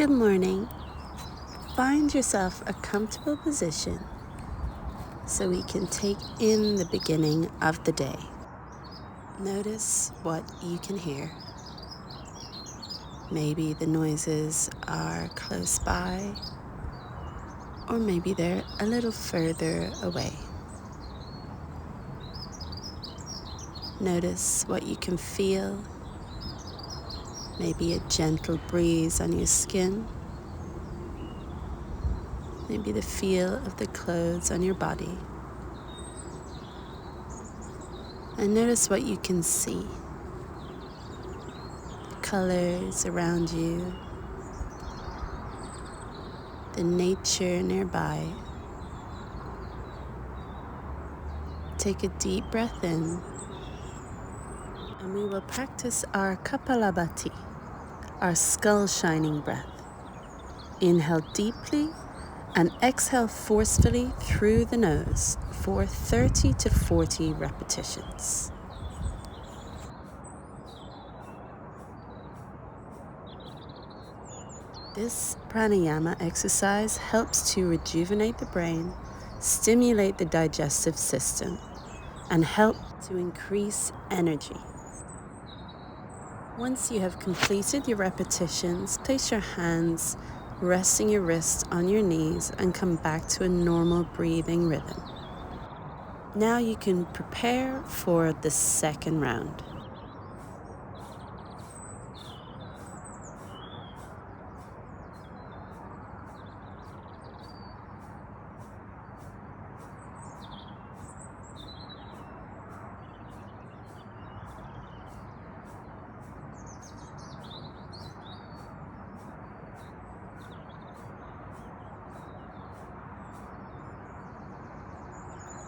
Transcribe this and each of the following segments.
Good morning. Find yourself a comfortable position so we can take in the beginning of the day. Notice what you can hear. Maybe the noises are close by, or maybe they're a little further away. Notice what you can feel. Maybe a gentle breeze on your skin. Maybe the feel of the clothes on your body. And notice what you can see. Colors around you. The nature nearby. Take a deep breath in. And we will practice our Kapalabhati, our skull shining breath. Inhale deeply and exhale forcefully through the nose for 30 to 40 repetitions. This pranayama exercise helps to rejuvenate the brain, stimulate the digestive system, and help to increase energy. Once you have completed your repetitions, place your hands resting your wrists on your knees and come back to a normal breathing rhythm. Now you can prepare for the second round.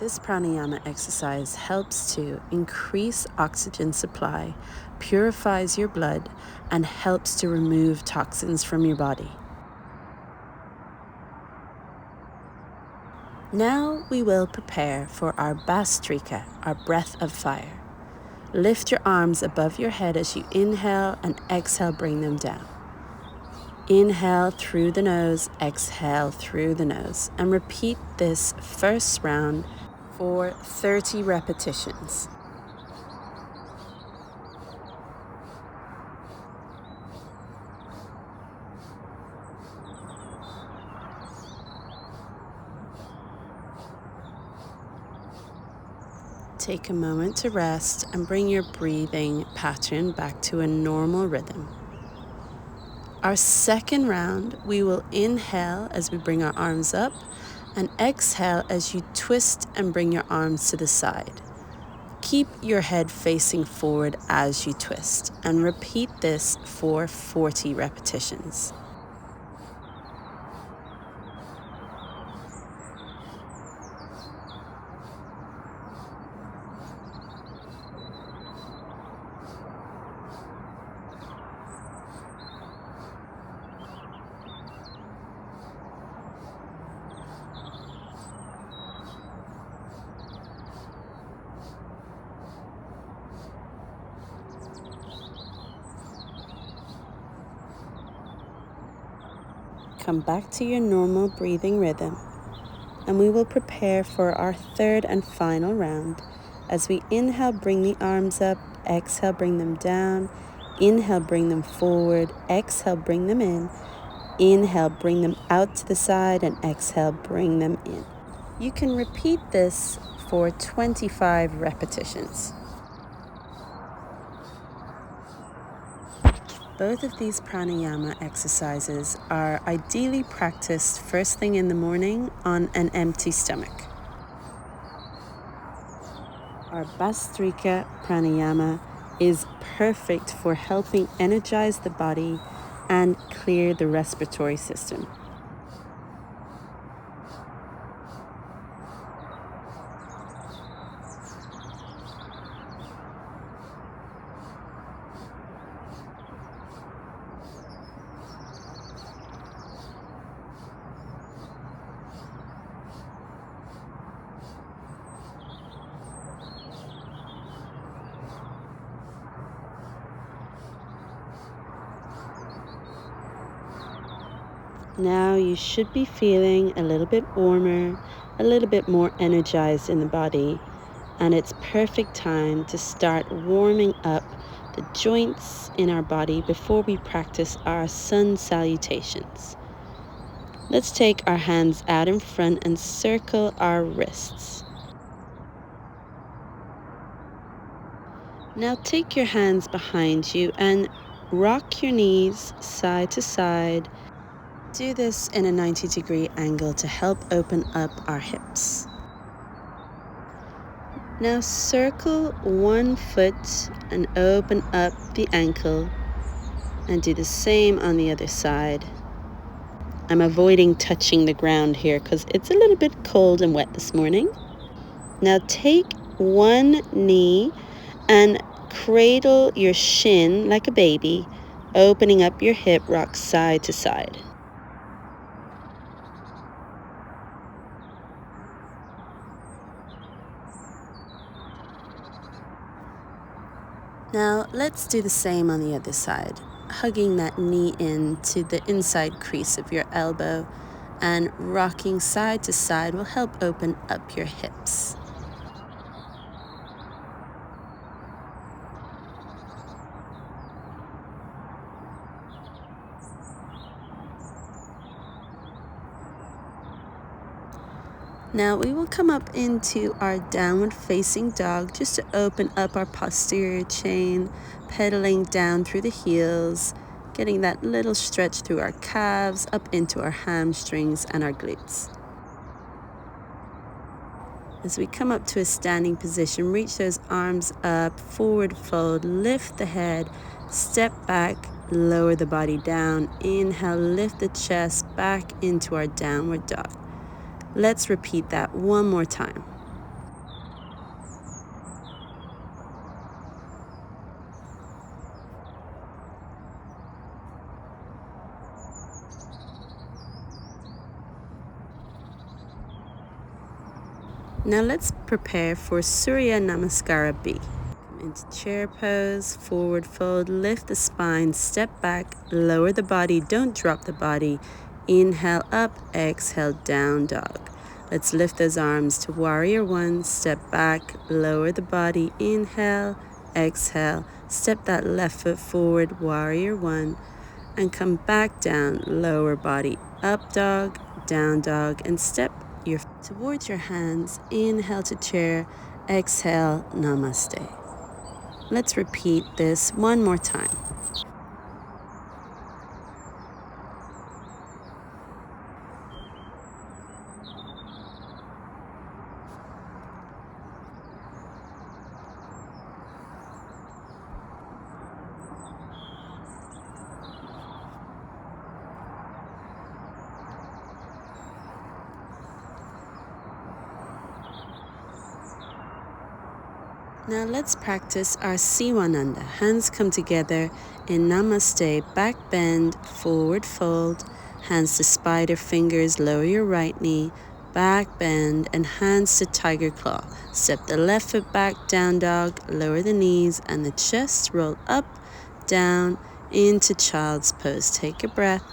This pranayama exercise helps to increase oxygen supply, purifies your blood, and helps to remove toxins from your body. Now we will prepare for our Bhastrika, our breath of fire. Lift your arms above your head as you inhale and exhale, bring them down. Inhale through the nose, exhale through the nose, and repeat this first round for 30 repetitions. Take a moment to rest and bring your breathing pattern back to a normal rhythm. Our second round, we will inhale as we bring our arms up and exhale as you twist and bring your arms to the side. Keep your head facing forward as you twist and repeat this for 40 repetitions. Come back to your normal breathing rhythm, and we will prepare for our third and final round. As we inhale, bring the arms up, exhale, bring them down, inhale, bring them forward, exhale, bring them in, inhale, bring them out to the side, and exhale, bring them in. You can repeat this for 25 repetitions. Both of these pranayama exercises are ideally practiced first thing in the morning on an empty stomach. Our Bhastrika pranayama is perfect for helping energize the body and clear the respiratory system. Now you should be feeling a little bit warmer, a little bit more energized in the body, and it's perfect time to start warming up the joints in our body before we practice our sun salutations. Let's take our hands out in front and circle our wrists. Now take your hands behind you and rock your knees side to side. Do this in a 90-degree angle to help open up our hips. Now circle one foot and open up the ankle, and do the same on the other side. I'm avoiding touching the ground here because it's a little bit cold and wet this morning. Now take one knee and cradle your shin like a baby, opening up your hip, rock side to side. Now let's do the same on the other side, hugging that knee in to the inside crease of your elbow, and rocking side to side will help open up your hips. Now we will come up into our downward facing dog just to open up our posterior chain, pedaling down through the heels, getting that little stretch through our calves, up into our hamstrings and our glutes. As we come up to a standing position, reach those arms up, forward fold, lift the head, step back, lower the body down. Inhale, lift the chest back into our downward dog. Let's repeat that one more time. Now let's prepare for Surya Namaskara B. Into chair pose, forward fold, lift the spine, step back, lower the body, don't drop the body. Inhale up, exhale down dog. Let's lift those arms to warrior one, step back, lower the body, inhale, exhale, step that left foot forward, warrior one, and come back down, lower body, up dog, down dog, and step your towards your hands, inhale to chair, exhale, namaste. Let's repeat this one more time. Now let's practice our Sivananda. Hands come together in Namaste, back bend, forward fold, hands to spider fingers, lower your right knee, back bend, and hands to tiger claw. Step the left foot back, down dog, lower the knees and the chest, roll up, down, into child's pose. Take a breath,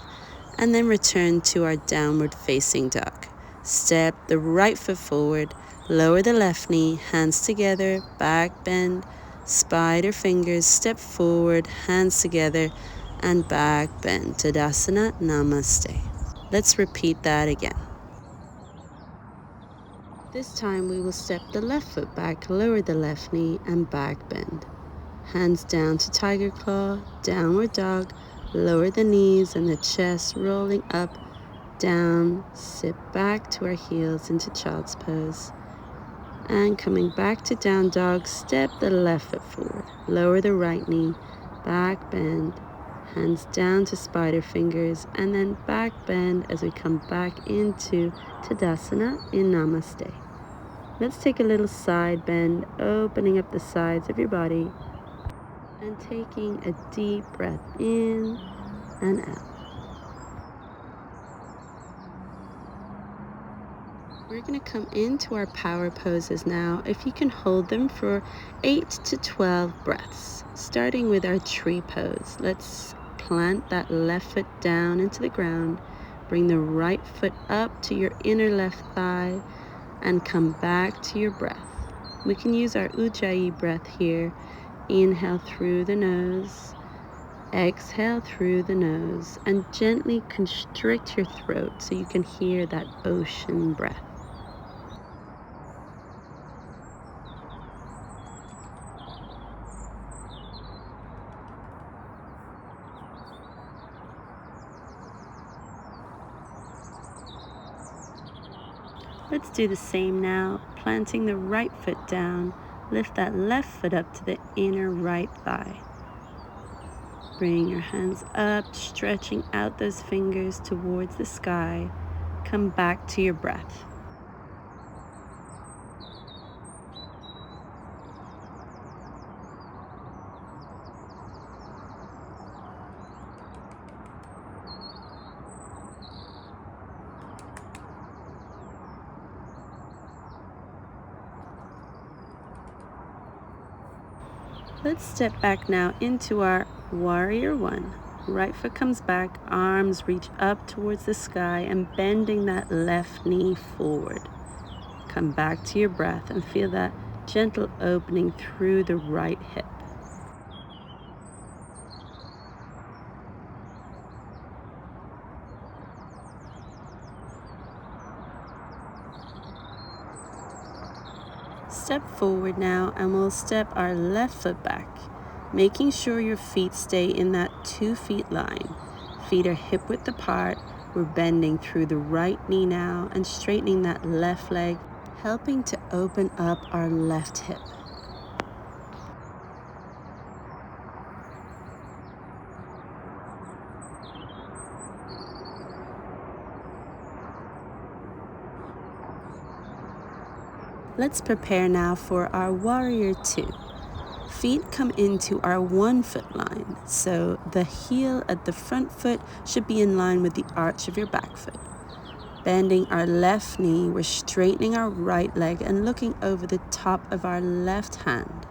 and then return to our downward facing dog. Step the right foot forward, lower the left knee, hands together, back bend, spider fingers, step forward, hands together, and back bend. Tadasana, namaste. Let's repeat that again. This time we will step the left foot back, lower the left knee, and back bend. Hands down to tiger claw, downward dog, lower the knees and the chest, rolling up, down, sit back to our heels into child's pose. And coming back to down dog, step the left foot forward, lower the right knee, back bend, hands down to spider fingers, and then back bend as we come back into Tadasana in Namaste. Let's take a little side bend, opening up the sides of your body, and taking a deep breath in and out. We're going to come into our power poses now. If you can hold them for 8 to 12 breaths, starting with our tree pose. Let's plant that left foot down into the ground, Bring the right foot up to your inner left thigh and come back to your breath. We can use our Ujjayi breath here. Inhale through the nose, exhale through the nose, and gently constrict your throat so you can hear that ocean breath. Let's do the same now, planting the right foot down. Lift that left foot up to the inner right thigh. Bring your hands up, stretching out those fingers towards the sky. Come back to your breath. Let's step back now into our warrior one. Right foot comes back, arms reach up towards the sky and bending that left knee forward. Come back to your breath and feel that gentle opening through the right hip. Step forward now and we'll step our left foot back, making sure your feet stay in that 2 feet line. Feet are hip width apart. We're bending through the right knee now and straightening that left leg, helping to open up our left hip. Let's prepare now for our warrior two. Feet come into our 1 foot line, so the heel at the front foot should be in line with the arch of your back foot. Bending our left knee, we're straightening our right leg and looking over the top of our left hand.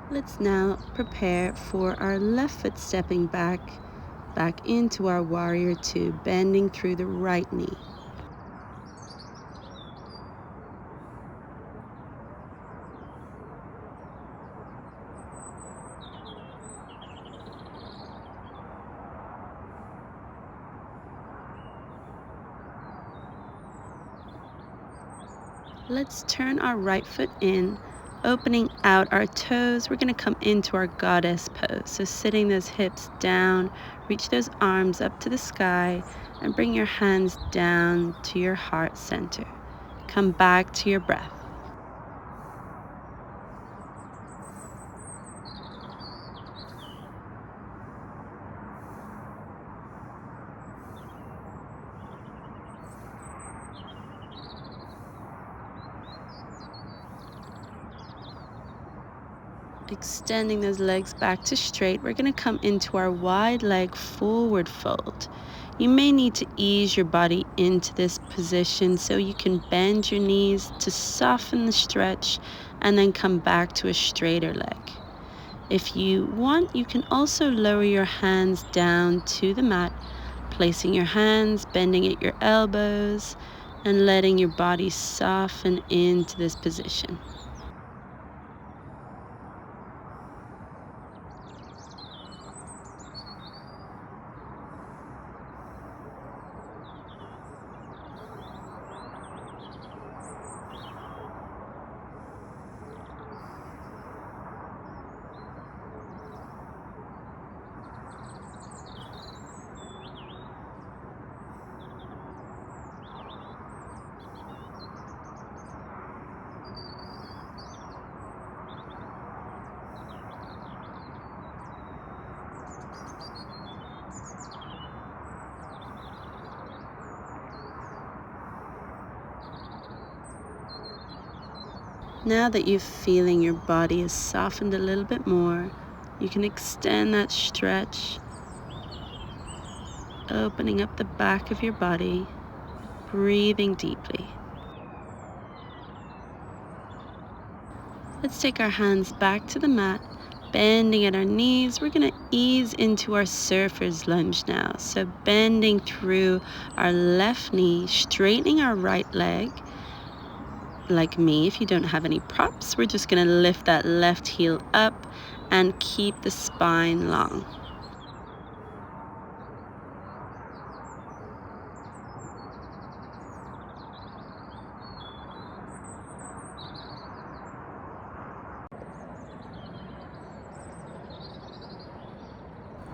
Let's now prepare for our left foot stepping back into our warrior two, bending through the right knee. Let's turn our right foot in, opening out our toes. We're going to come into our goddess pose. So sitting those hips down, reach those arms up to the sky, and bring your hands down to your heart center. Come back to your breath. Extending those legs back to straight, we're going to come into our wide leg forward fold. You may need to ease your body into this position so you can bend your knees to soften the stretch and then come back to a straighter leg. If you want, you can also lower your hands down to the mat, placing your hands, bending at your elbows, and letting your body soften into this position. Now that you're feeling your body is softened a little bit more, you can extend that stretch, opening up the back of your body, breathing deeply. Let's take our hands back to the mat, bending at our knees. We're going to ease into our surfer's lunge now. So bending through our left knee, straightening our right leg. Like me, if you don't have any props, we're just going to lift that left heel up and keep the spine long.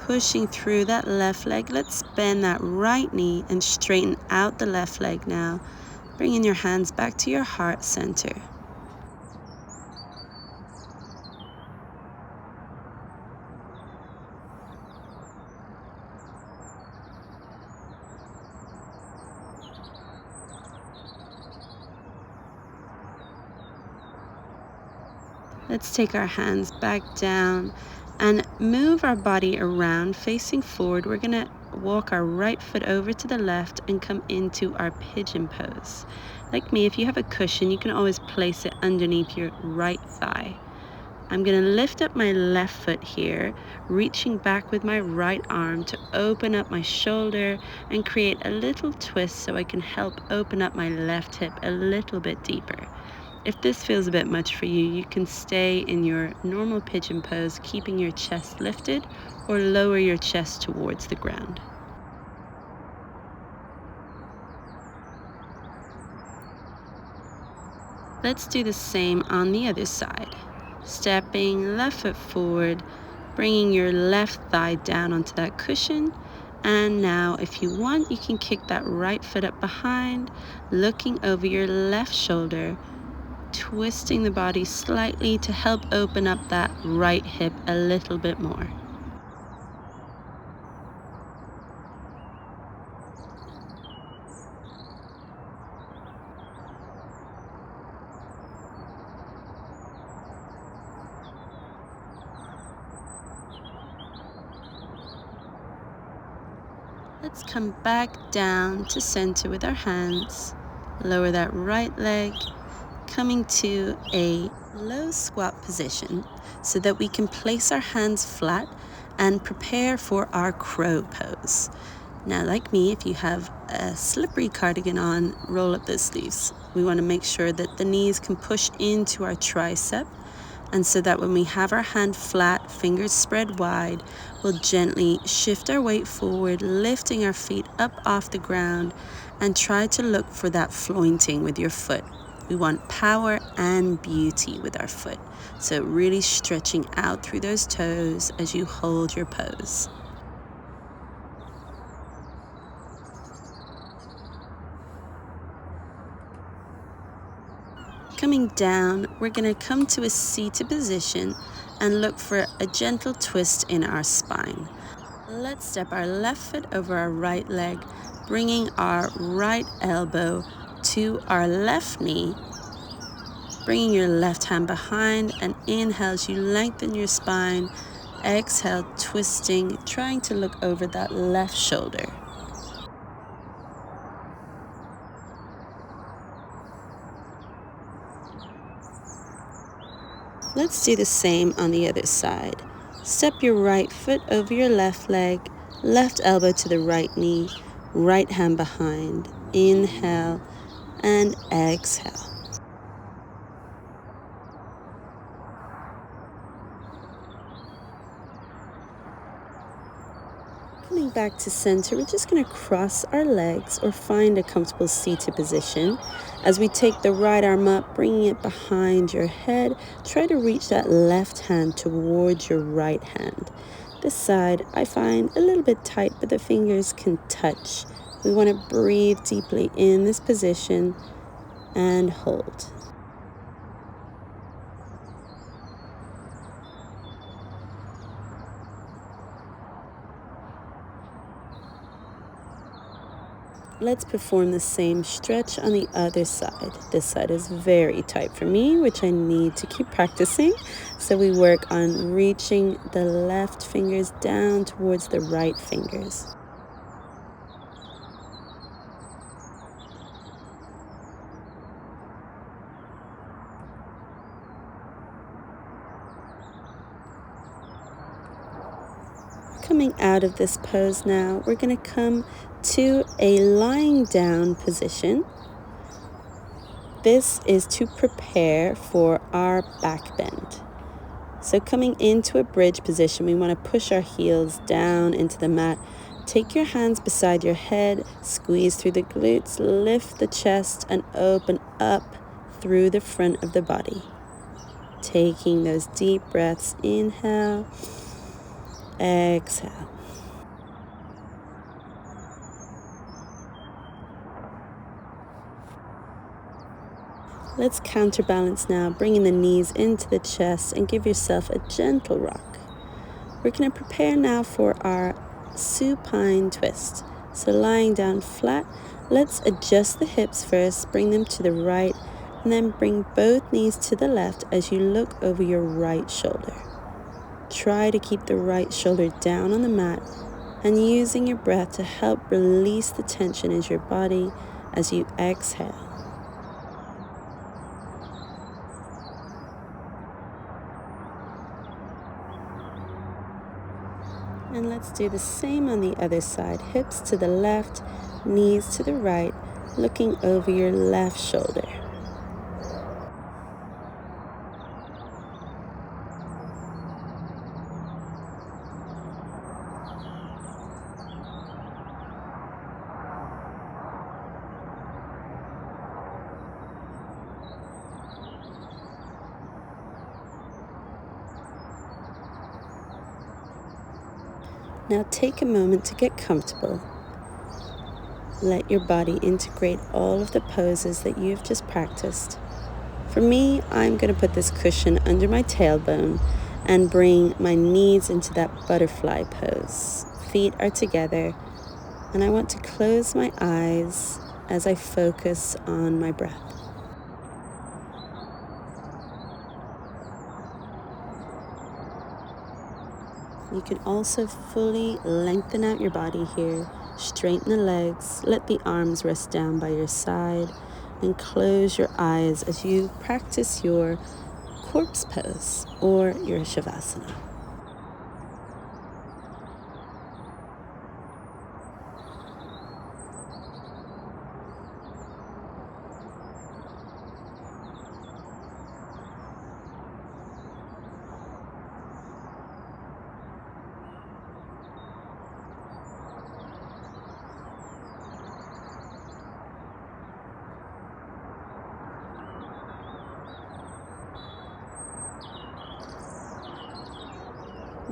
Pushing through that left leg, let's bend that right knee and straighten out the left leg now. Bringing your hands back to your heart center. Let's take our hands back down and move our body around facing forward. We're going to walk our right foot over to the left and come into our pigeon pose. Like me, if you have a cushion, you can always place it underneath your right thigh. I'm going to lift up my left foot here, reaching back with my right arm to open up my shoulder and create a little twist so I can help open up my left hip a little bit deeper. If this feels a bit much for you, you can stay in your normal pigeon pose, keeping your chest lifted, or lower your chest towards the ground. Let's do the same on the other side. Stepping left foot forward, bringing your left thigh down onto that cushion. And now, if you want, you can kick that right foot up behind, looking over your left shoulder, twisting the body slightly to help open up that right hip a little bit more. Let's come back down to center with our hands. Lower that right leg, coming to a low squat position so that we can place our hands flat and prepare for our crow pose. Now, like me, if you have a slippery cardigan on, roll up those sleeves. We want to make sure that the knees can push into our tricep, and so that when we have our hand flat, fingers spread wide, we'll gently shift our weight forward, lifting our feet up off the ground, and try to look for that flointing with your foot. We want power and beauty with our foot, so really stretching out through those toes as you hold your pose. Coming down, we're going to come to a seated position and look for a gentle twist in our spine. Let's step our left foot over our right leg, bringing our right elbow to our left knee, bringing your left hand behind, and inhale as you lengthen your spine. Exhale, twisting, trying to look over that left shoulder. Let's do the same on the other side. Step your right foot over your left leg, left elbow to the right knee, right hand behind. Inhale and exhale. Coming back to center, we're just going to cross our legs or find a comfortable seated position. As we take the right arm up, bringing it behind your head, try to reach that left hand towards your right hand. This side I find a little bit tight, but the fingers can touch. We want to breathe deeply in this position and hold. Let's perform the same stretch on the other side. This side is very tight for me, which I need to keep practicing. So we work on reaching the left fingers down towards the right fingers. coming out of this pose now, we're going to come to a lying down position. This is to prepare for our back bend. So coming into a bridge position, we want to push our heels down into the mat. Take your hands beside your head, squeeze through the glutes, lift the chest, and open up through the front of the body. Taking those deep breaths, inhale, exhale. Let's counterbalance now, bringing the knees into the chest and give yourself a gentle rock. We're going to prepare now for our supine twist. So lying down flat, let's adjust the hips first, bring them to the right, and then bring both knees to the left as you look over your right shoulder. Try to keep the right shoulder down on the mat and using your breath to help release the tension in your body as you exhale. And let's do the same on the other side. Hips to the left, knees to the right, looking over your left shoulder. Now take a moment to get comfortable. Let your body integrate all of the poses that you've just practiced. For me, I'm going to put this cushion under my tailbone and bring my knees into that butterfly pose. Feet are together, and I want to close my eyes as I focus on my breath. You can also fully lengthen out your body here. Straighten the legs, let the arms rest down by your side, and close your eyes as you practice your corpse pose or your Shavasana.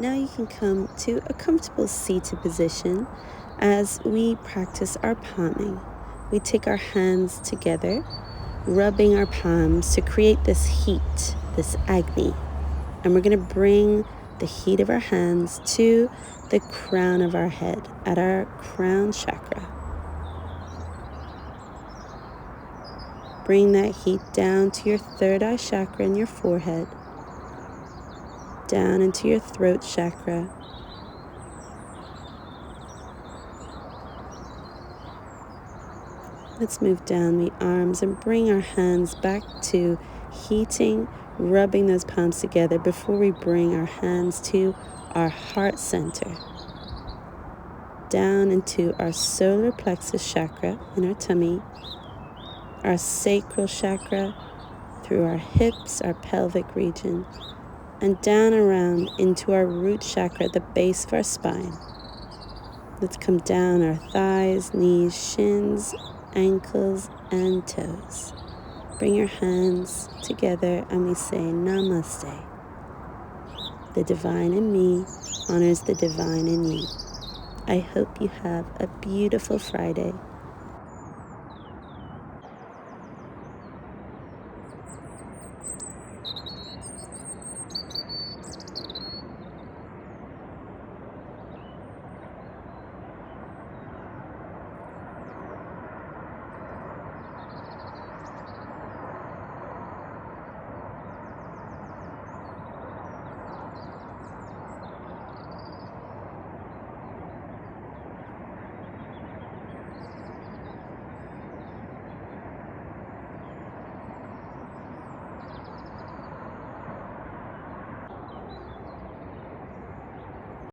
Now you can come to a comfortable seated position as we practice our palming. We take our hands together, rubbing our palms to create this heat, this Agni. And we're going to bring the heat of our hands to the crown of our head at our crown chakra. Bring that heat down to your third eye chakra in your forehead, down into your throat chakra, let's move down the arms and bring our hands back to heating, rubbing those palms together before we bring our hands to our heart center, down into our solar plexus chakra in our tummy, our sacral chakra, through our hips, our pelvic region, and down around into our root chakra at the base of our spine. Let's come down our thighs, knees, shins, ankles, and toes. Bring your hands together and we say Namaste. The divine in me honors the divine in you. I hope you have a beautiful Friday.